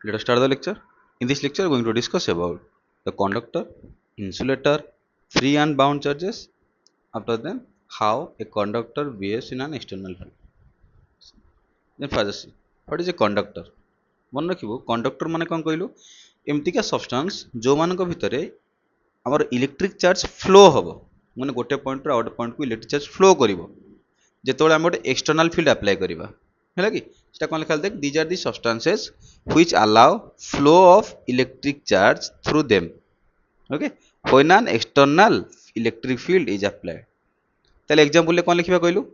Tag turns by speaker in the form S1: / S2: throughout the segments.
S1: Let us start the lecture. In this lecture, we are going to discuss about the conductor, insulator, free and bound charges. After that, how a conductor behaves in an external field. Then first, see, what is a conductor? मन रखिबो conductor माने कौन कहलु एमतिका substance जो मानक भितरे हमर electric charge flow हबो माने गोटे पॉइंट रो आउट पॉइंट को इलेक्ट्रिक चार्ज फ्लो करिवो जेतोळे हम गोटे एक्सटर्नल फील्ड अप्लाई करिवा हैला कि सेटा कोन लिखल देख these are the substances which allow flow of electric charge through them okay when an external electric field is applied ताले एग्जांपल ले कोन लिखिबा कहलु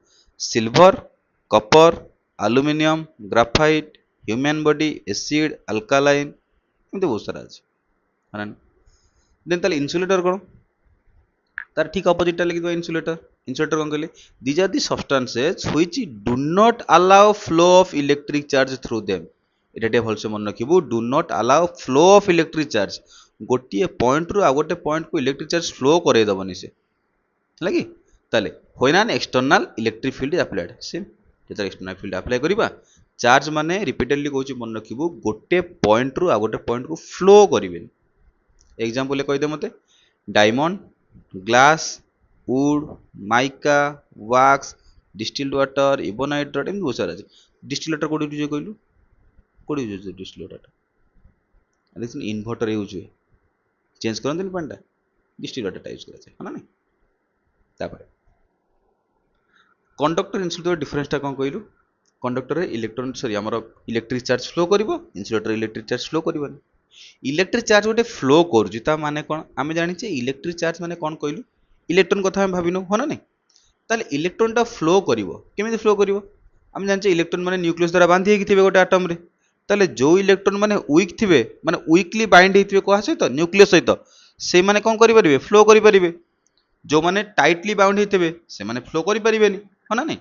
S1: silver copper aluminium graphite human body acid alkaline एमती बहुत सारा अछि है देन ताले इन्सुलेटर कोन तार ठीक ऑपोजिट टा लिखिबा इन्सुलेटर इन्सुलेटर कोन कहले these are the substances which do not allow flow of electric charge through them एटा टे भलसे मन रखिबो do not allow flow of electric charge गोटिए पॉइंट रु आ गोटे पॉइंट को इलेक्ट्रिक चार्ज फ्लो करे दबनी से लगी ताले when an external electric field is applied same जेतर external field apply करिबा चार्ज माने रिपीटेडली कहूँ मन रखिबू गोटे पॉइंट रु आ गोटे पॉइंट को फ्लो करेंगे एग्जांपल कहीदे मते diamond glass wood mica wax distilled water ebonite rod एमती बहुत सारा अछि डिस्टिलेटर कोड यूज कहलु कोड यूज डिस्टिलेटर देखिन इन्वर्टर यूज हुए चेंज करन पानी डिस्टिलेटर यूज करा है ना नहीं तापर कंडक्टर इन्सुलेटर डिफरेंस टा कौन कहलु कंडक्टर इलेक्ट्रॉन सॉरी हमर इलेक्ट्रिक चार्ज फ्लो करिवो इन्सुलेटर इलेक्ट्रिक चार्ज फ्लो करिवो इलेक्ट्रिक चार्ज गोटे फ्लो करूची ता माने कोन आमे जानि छे इलेक्ट्रिक चार्ज माने कोन कहलु इलेक्ट्रॉन कथा हम भाबिनो हो ना नहीं ताले इलेक्ट्रॉन टा फ्लो करिवो केमिति फ्लो करिवो आमे जानि छे इलेक्ट्रॉन माने न्यूक्लियस द्वारा बांधी हेकि थिबे गोटे एटम रे ताले जो इलेक्ट्रॉन माने वीक थिबे माने वीकली बाइंड हेथिबे कोहा सहित न्यूक्लियस सहित से माने कोन करि परिबे फ्लो करि परिबे जो माने टाइटली बाउंड हेथिबे से माने फ्लो करि परिबेनी हो ना नहीं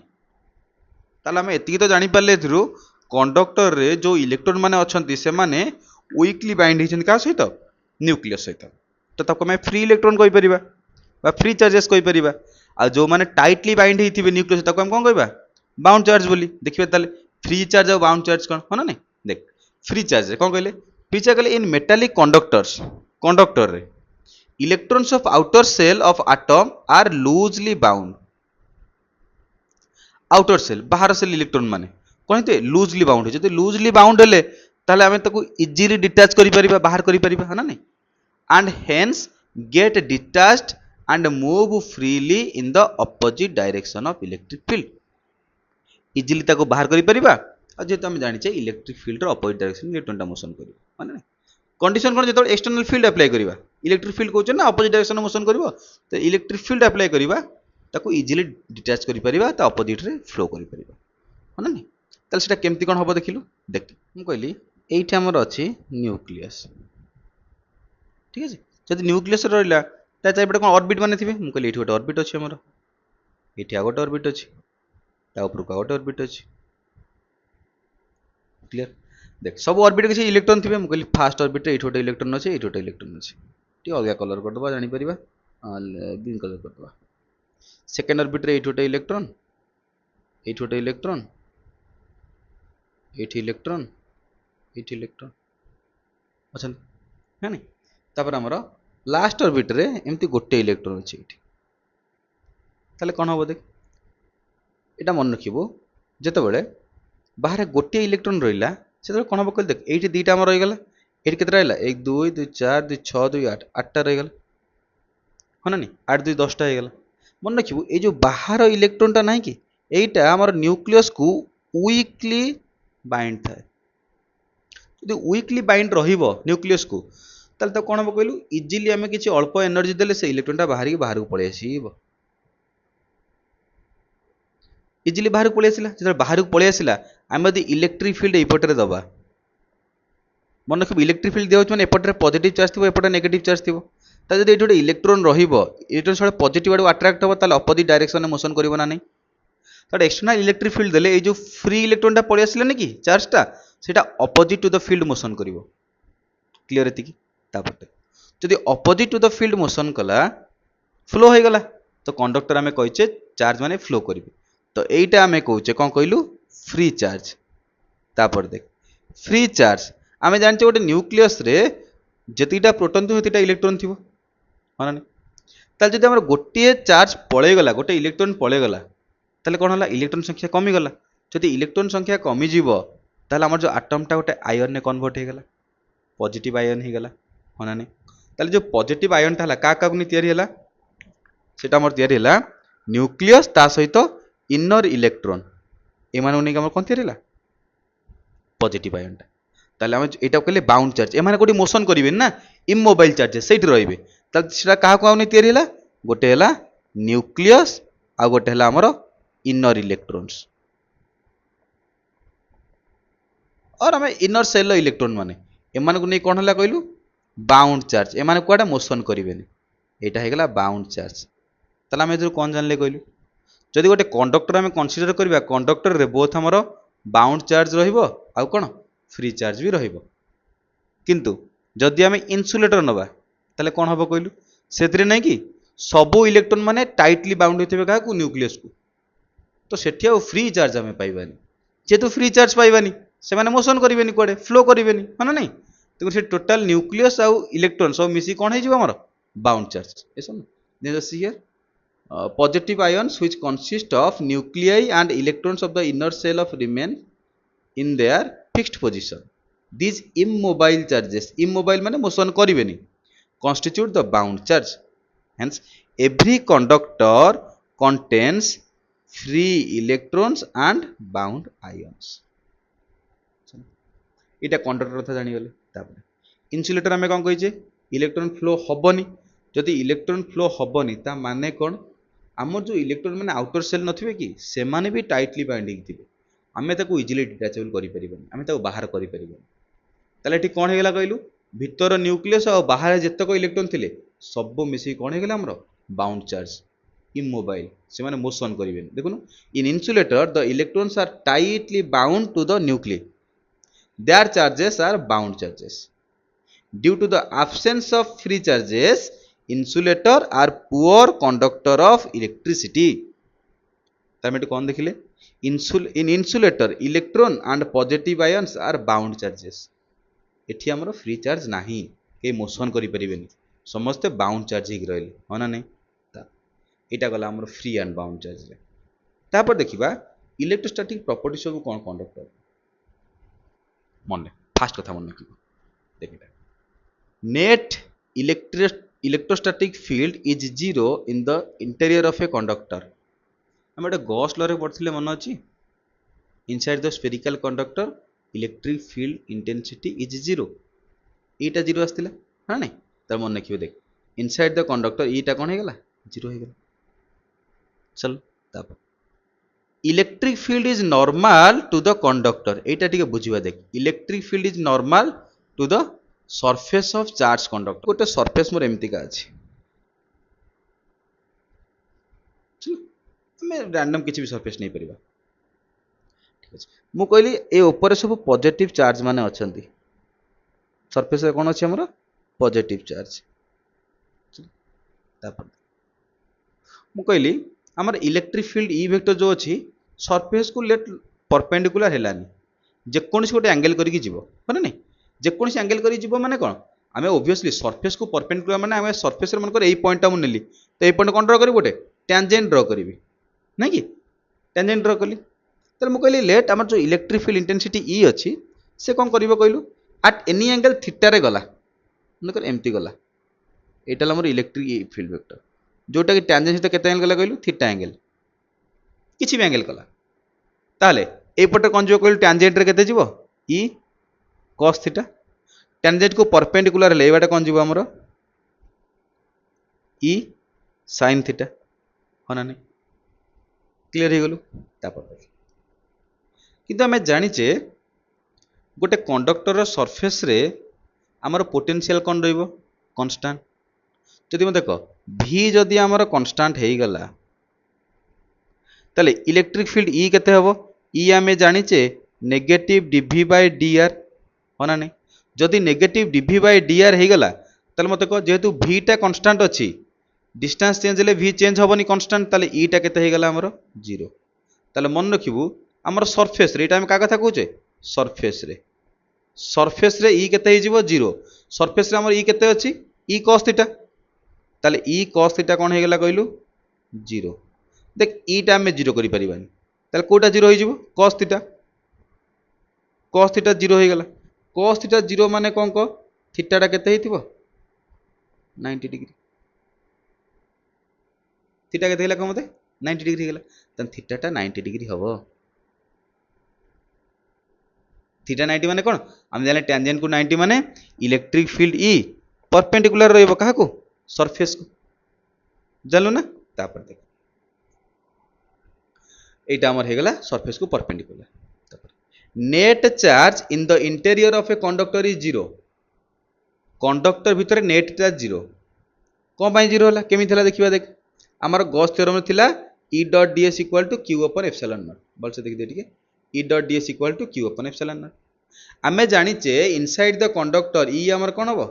S1: ताले आमे एतिकी तो जानि पारले थ्रू कंडक्टर रे जो इलेक्ट्रॉन माने अछंती से माने वीकली बाइंड हेछन का सहित न्यूक्लियस सहित तो ताको मैं फ्री इलेक्ट्रॉन कहि परिबा बा फ्री चार्जेस कहि परिबा आ जो माने टाइटली बाइंड हेथिबे न्यूक्लियस ताको हम कोन कहबा बाउंड चार्ज बोली देखिबे ताले फ्री चार्ज और बाउंड चार्ज कोन हो ना नहीं देख फ्री चार्ज कोन कहले फ्री चार्ज कहले इन मेटालिक कंडक्टर्स कंडक्टर रे electrons of outer shell of atom are loosely bound outer shell बाहर सेल इलेक्ट्रॉन माने कोन हेते लूजली बाउंड जदि लूजली बाउंड हेले ताले आमे ताको इजीली डिटैच करि परिबा बाहर करि परिबा है ना नहीं and hence get detached and move freely in the opposite direction of electric field easily ताको बाहर करि परिबा आ जेतो हम जानि छे इलेक्ट्रिक फील्ड रो ऑपोजिट डायरेक्शन इलेक्ट्रॉन टा मोशन करिवो माने कंडीशन कोन जेतो एक्सटर्नल फील्ड अप्लाई करिबा इलेक्ट्रिक फील्ड कहउछ ना ऑपोजिट डायरेक्शन मोशन करिवो तो इलेक्ट्रिक फील्ड अप्लाई करिबा ताको इजीली डिटैच करि परिबा ता ऑपोजिट रे फ्लो करि परिबा है ना नहीं ताले सेटा केमती कोन हबो देखिलु देख हम कहली एइठा हमर अछि न्यूक्लियस ठीक अछि जदि न्यूक्लियस रहला ता चाइपटे कोन ऑर्बिट माने थिबे हम कहली एठी गोटे ऑर्बिट अछि हमर एठी आ गोटे ऑर्बिट अछि ता ऊपर का गोटे ऑर्बिट अछि क्लियर देख सब ऑर्बिट के इलेक्ट्रॉन थिबे हम कहली फर्स्ट ऑर्बिट रे एठी गोटे इलेक्ट्रॉन अछि एठी गोटे इलेक्ट्रॉन अछि टी अलगा कलर कर दबा जानि परिबा ग्रीन कलर कर दबा सेकेंड ऑर्बिट रे एठी गोटे इलेक्ट्रॉन एठी गोटे इलेक्ट्रॉन एठी इलेक्ट्रॉन एठी इलेक्ट्रॉन अछन है नहीं तापर हमर लास्ट ऑर्बिट रे एमती गोटे इलेक्ट्रॉन अछि एठी ताले कोन होबो देख एटा मन रखिबो जते बेले बाहर गोटे इलेक्ट्रॉन रहिला से कोन होबो कल देख एठी दुईटा हमर रहि गेला एठी केते रहला 1 2 2 4 2 6 2 8 8टा रहि गेला हो ना नहीं 8 2 10टा रहि गेला मन रखिबो ए जो बाहर इलेक्ट्रॉन टा नाही कि एटा हमर न्यूक्लियस को वीकली बाइंड थाए यदि वीकली बाइंड रहिबो न्यूक्लियस को ताले तो कोन होबो कहलु इजीली हमें किछि अल्प एनर्जी देले से इलेक्ट्रॉन टा बाहर को पळे आसीबो इजीली बाहर को पळे आसिला जदि बाहर को पळे आसिला हम यदि इलेक्ट्रिक फील्ड एपटरे दबा मन रखिबो इलेक्ट्रिक फील्ड देउछ माने एपटरे पॉजिटिव चार्ज थिबो एपटरे नेगेटिव चार्ज थिबो ता जदि एठी इलेक्ट्रॉन रहिबो इलेक्ट्रॉन सळे पॉजिटिव आडू अट्रैक्ट हबो ताले ऑपोजिट डायरेक्शन में मोशन करिवो ना नहीं ताडे एक्सटर्नल इलेक्ट्रिक फील्ड देले ए जो फ्री इलेक्ट्रॉन टा पळे आसिला ने कि चार्ज टा सेटा opposite to the field motion करिवो क्लियर एति कि तापटे जदि opposite to the field motion कला फ्लो हो गला तो कंडक्टर आमे कहिचे चार्ज माने फ्लो करिवे तो एइटा आमे कहउचे कोन कहलु फ्री चार्ज तापर देख फ्री चार्ज आमे जानचे गोटे न्यूक्लियस रे जतिटा प्रोटॉन थो हेतिटा इलेक्ट्रॉन थिबो हा ना ताले जदि हमर गोटे चार्ज पळेई गला गोटे इलेक्ट्रॉन पळेई गला ताले कोन होला इलेक्ट्रॉन संख्या कमी गला जदि इलेक्ट्रॉन संख्या कमी जीवो ताले हमर जो एटम टा गोटे आयन ने कन्वर्ट हे गला पॉजिटिव आयन हे गला हा ना ताले जो पॉजिटिव आयन टा हला का का गुनी तयारी हला सेटा हमर तयारी हला न्यूक्लियस ता सहित इनर इलेक्ट्रॉन एमाने उनी हमर कोन तयारी हला पॉजिटिव आयन टा ताले हम एटा कहले बाउंड चार्ज एमाने कोडी मोशन करिवे ना इमोबाइल चार्जेस सेठी रहिबे ताले सेटा काहा को आउनी तयारी हला गोटे हला न्यूक्लियस आ गोटे हला हमर इनर इलेक्ट्रॉन्स और हमें इनर सेल इलेक्ट्रॉन माने एमाने को नै कोन हला कहलु बाउंड चार्ज एमाने कोडा मोशन करिवेनी एटा हे गला बाउंड चार्ज ताले हम एजो कोन जानले कहलु जदि गोटे कंडक्टर हमें कंसीडर करबा कंडक्टर रे बोथ हमर बाउंड चार्ज रहिबो आ कोन फ्री चार्ज भी रहिबो किंतु जदि हमें इन्सुलेटर नबा ताले कोन हबो कहलु सेतरे नै कि सबो इलेक्ट्रॉन माने टाइटली बाउंड होइथिबे काहा को न्यूक्लियस को तो सेठी आ फ्री चार्ज हमें पाइबानी जेतु फ्री चार्ज पाइबानी से माने मोशन करिवेनी कोडे फ्लो करिवेनी माने नै तो से टोटल न्यूक्लियस आ इलेक्ट्रॉन सब मिसी कोन हे जिवो हमर बाउंड चार्ज एसो ना see here positive ions which consist of nuclei and electrons of the inner shell of remain in their fixed position. These immobile charges, immobile माने motion करिवेनी, constitute the bound charge. Hence, every conductor contains free electrons and bound ions. इटा conductor कथा जानी गले तापर insulator हमें कोन कहिजे electron flow हबनी जदि electron flow हबनी ता माने कोन आमर जो इलेक्ट्रॉन माने आउटर सेल नथिबे कि से माने भी टाइटली बाइंडिंग थिबे आमे ताको इजीली डिटैचेबल करि परिबनी आमे ताको बाहर करि परिबनी ताले एठी कोन हे गेला कहलु भीतर न्यूक्लियस और बाहर जेतको इलेक्ट्रॉन थिले सब मिसी कोन हे गेला हमरो बाउंड चार्ज इमोबाइल से माने मोशन करिवेनी देखुनु in insulator the electrons are tightly bound to the nucleus their charges are bound charges due to the absence of free charges insulator are poor conductor of electricity तमेट कौन देखिले in insulator electron and positive ions are bound charges एठी हमर free charge नाही के motion करि परिबेनी समस्त bound charge ही रहले होना नै ता एटा गला हमर फ्री एंड बाउंड चार्ज रे तापर देखिबा इलेक्ट्रोस्टैटिक प्रॉपर्टी सब कोन कंडक्टर मन फास्ट कथा मन रखिबो देखिटा net electrostatic field is zero in the interior of a conductor हम एटा गॉस लॉ रे पढ़थिले मन अछि inside the spherical conductor electric field intensity is zero एटा जीरो आस्तिला हा नै त मन रखिबो देख इनसाइड द कंडक्टर एटा कोन हे गेला जीरो हे गेला चल तापर electric field is normal to the conductor एटा टिके बुझिबा देख electric field is normal to the surface of charge conductor गोटे सरफेस मोर एमती का अछि हमें रैंडम किछि भी सरफेस नहीं परिबा ठीक अछि मु कहली ए ऊपर सब पॉजिटिव चार्ज माने अछंती सरफेस रे कोन अछि हमरा पॉजिटिव चार्ज तापर मु कहली हमर इलेक्ट्रिक फील्ड ई वेक्टर जो अछि सरफेस को लेट परपेंडिकुलर हेलानी जे कोनसी गोटे एंगल करिक जीवो माने नै जे कोनसी एंगल करिक जीवो माने कोन आमे ऑब्वियसली सरफेस को परपेंडिकुलर माने आमे सरफेस रे मन कर एई पॉइंट हम नेली तो एई पॉइंट कोन ड्रा करी गोटे टेंजेंट ड्रा करिवि नै कि टेंजेंट ड्रा कली त मु कहली लेट हमर जो इलेक्ट्रिक फील्ड इंटेंसिटी ई अछि से कोन करिवो कहलु एट एनी एंगल थीटा रे गला मन कर एम्ति गला एटा हमर इलेक्ट्रिक फील्ड वेक्टर जोटा कि टेंजेंट सहित केते एंगल गला कहलु थीटा एंगल किछि भी एंगल कला ताले ए पटे कोन जो कहलु टेंजेंट रे केते जीवो ई cos थीटा टेंजेंट को परपेंडिकुलर ले एबाटा कोन जीवो हमर ई sin थीटा होना नै क्लियर हे गेलु तापर किंतु हमें जानि जे गोटे कंडक्टर रो सरफेस रे हमर पोटेंशियल कोन रहइबो कांस्टेंट जदि म देखो v जदि हमर कांस्टेंट हे गला ताले इलेक्ट्रिक फील्ड ई केते हबो ई आमे जानिचे नेगेटिव dv बाय dr होना नै जदि नेगेटिव dv बाय dr हे गला ताले मते को जेहेतु v टा कांस्टेंट अछि डिस्टेंस चेंज ले v चेंज हबनी कांस्टेंट ताले ई टा केते हे गला हमर 0 ताले मन रखिबु हमर सरफेस रे एटा हम का कथा कहूचे सरफेस रे सरफेस रे ई केते हो 0 सरफेस रे हमर ई केते अछि ई cos थीटा ताले ई cos थीटा कोन हे गेला कहलु 0 देख ई टा हम 0 करि परिबानी ताले कोटा 0 हो जिवो cos थीटा 0 हो गेला cos थीटा 0 माने कोन को थीटा टा केते हेतिबो 90 डिग्री थीटा केते हेला कोन मते 90 डिग्री हेला तन थीटा टा 90 डिग्री हबो थीटा 90 माने कोन हम जाने टेंजेंट को 90 माने इलेक्ट्रिक फील्ड ई परपेंडिकुलर रहइबो काहा को सरफेस को जानलो ना तापर देख एटा हमर हे गेला सरफेस को परपेंडिकुलर तापर net charge in the interior of a conductor is 0 conductor भितर नेट चार्ज 0 कोन पई 0 होला केमि थिला देखिबा देख हमर गॉस थ्योरम थिला E dot ds equal to q अपन एप्सिलॉन नॉट बोल से देख दे ठीक E dot ds equal to q अपन एप्सिलॉन नॉट आमे जानि चे इनसाइड द कंडक्टर E हमर कोन हबो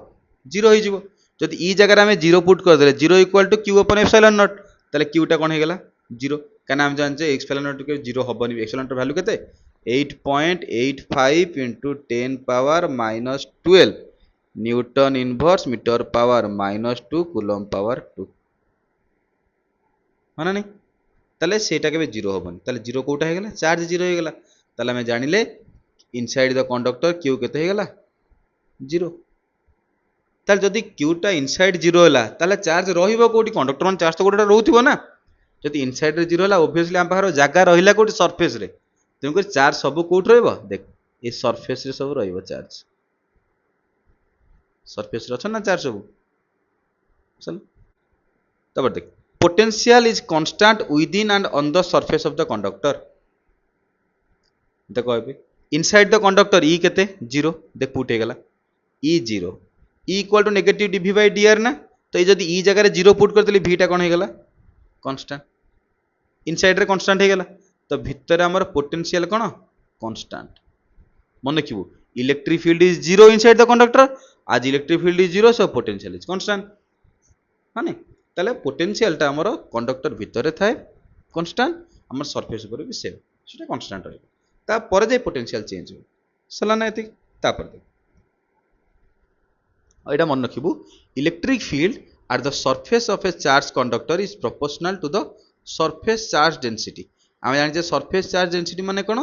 S1: 0 हो जिवो जदि ई जगह आमे 0 पुट कर देले 0 इक्वल टू q अपन एप्सिलॉन नॉट ताले q टा कोन हे गेला 0 काना हम जान चे एप्सिलॉन नॉट के 0 हबनी एप्सिलॉन नॉट वैल्यू केते 8.85 into 10 power minus 12 Newton inverse metre power -2 coulomb power 2 माना नहीं ताले सेटा के 0 हबन ताले 0 कोटा हे गेला चार्ज 0 हे गेला ताले हम जानिले इनसाइड द कंडक्टर q केते हे गेला 0 ताले जदी q टा इनसाइड 0 होला ताले चार्ज रहिबो कोठी कंडक्टर मन चार्ज तो कोटा रहउथिबो ना जदी इनसाइड रे 0 होला ऑब्वियसली हम बाहर जागा रहिला कोठी सरफेस रे तेनु कर चार्ज सब कोठ रहइबो देख ए सरफेस रे सब रहइबो चार्ज सरफेस रे अछन ना चार्ज सब चल तब देख potential is constant within and on the surface of the conductor देखो अभी inside the conductor E केते 0 देख पुट हे गेला E 0 E equal to negative dv by dr ना तो ये जदी E जगह रे 0 पुट कर देली v टा कोन हे गेला कांस्टेंट इनसाइड रे कांस्टेंट हे गेला तो भितर हमर पोटेंशियल कोन कांस्टेंट मन रखिबो electric field is 0 inside the conductor आज electric field is 0 so potential is constant माने ताले पोटेंशियल टा हमर कंडक्टर भितर थाए कांस्टेंट हमर सरफेस ऊपर भी सेम सेटा कांस्टेंट रहइबो ता पर जे पोटेंशियल चेंज हो सला ना एति ता पर दे एटा मन रखिबो electric field at the surface of a charge conductor is proportional to the surface charge density हम जानि जे सरफेस चार्ज डेंसिटी माने कोन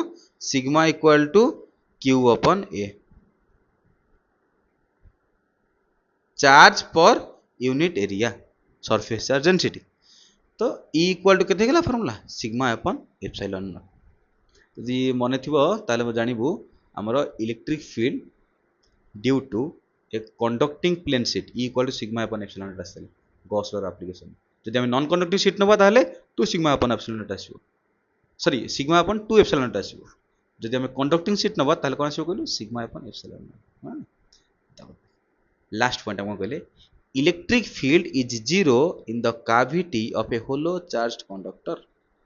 S1: सिग्मा इक्वल टू q अपन a charge per unit area surface charge density तो E equal to केते गेला formula sigma अपन एप्सिलॉन नॉट यदि मने थिबो ताले हम जानिबो हमरो electric field due to a conducting plane sheet E equal to sigma अपन एप्सिलॉन नॉट आसे गॉस लॉ एप्लीकेशन जदि हम नॉन कंडक्टिंग शीट नबा ताले 2 सिग्मा अपन एप्सिलॉन नॉट आसीबो सॉरी सिग्मा अपन 2 एप्सिलॉन नॉट आसीबो जदि हम कंडक्टिंग शीट नबा ताले कोन आसीबो कहलु सिग्मा अपन एप्सिलॉन नॉट हां लास्ट पॉइंट हम कहले electric field is 0 in the cavity of a hollow charged conductor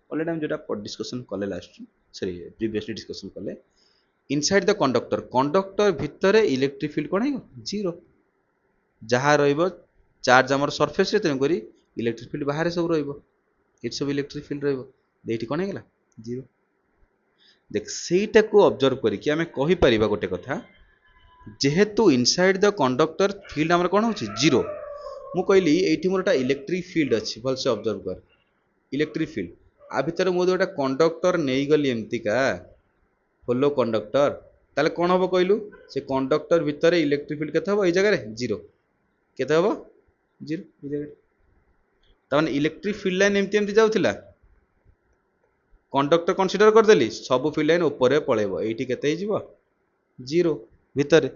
S1: already हम जेटा डिस्कशन कले लास्ट सॉरी प्रीवियसली डिस्कशन कले इनसाइड द कंडक्टर कंडक्टर भितर इलेक्ट्रिक फील्ड कोन है 0 जहा रहइबो चार्ज हमर सरफेस रे तेन करी इलेक्ट्रिक फील्ड बाहर सब रहइबो इट सब इलेक्ट्रिक फील्ड रहइबो देठी कोन हे गेला 0 देख सेटा को ऑब्जर्व करी कि हमें कहि परिबा गोटे कथा जेहेतु इनसाइड द कंडक्टर फील्ड हमर कोन होची 0 मु कहली एठी मोरटा इलेक्ट्रिक फील्ड अछि भल से ऑब्जर्व कर इलेक्ट्रिक फील्ड आ भीतर मो दोटा कंडक्टर नेई गली एम्ति का होलो कंडक्टर ताले कोन होबो कहलु से कंडक्टर भीतर इलेक्ट्रिक फील्ड केते होबो ए जगह रे 0 केते होबो 0 ए जगह तवन इलेक्ट्रिक फील्ड लाइन एम्ति एम्ति जाउथिला कंडक्टर कंसीडर कर देली सब फील्ड लाइन ऊपर पळेबो एठी केते हे जिवो 0 भीतर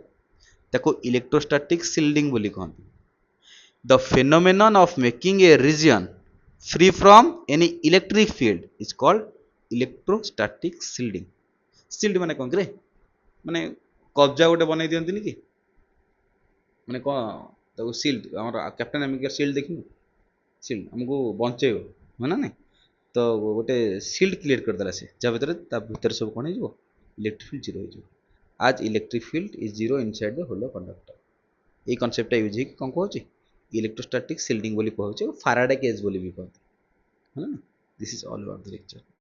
S1: ताको इलेक्ट्रोस्टैटिक शील्डिंग बोली कहନ୍ତି the phenomenon of making a region free from any electric field is called electrostatic shielding shield माने कोन रे माने कब्जा गोटे बनै दियंतिनी कि माने को ताको शील्ड हमर कैप्टन अमेरिका शील्ड देखिनु शील्ड हमको बंचेयो माने नै तो गोटे शील्ड क्लियर कर देला से जा भीतर सब कोन हे जो इलेक्ट्रिक फील्ड 0 हे जो आज electric field is 0 inside the hollow conductor ए कांसेप्ट यूज हे कोन कहउची इलेक्ट्रोस्टैटिक शील्डिंग बोली कहउची फैराडे केज बोली भी कहते है ना this is all about the lecture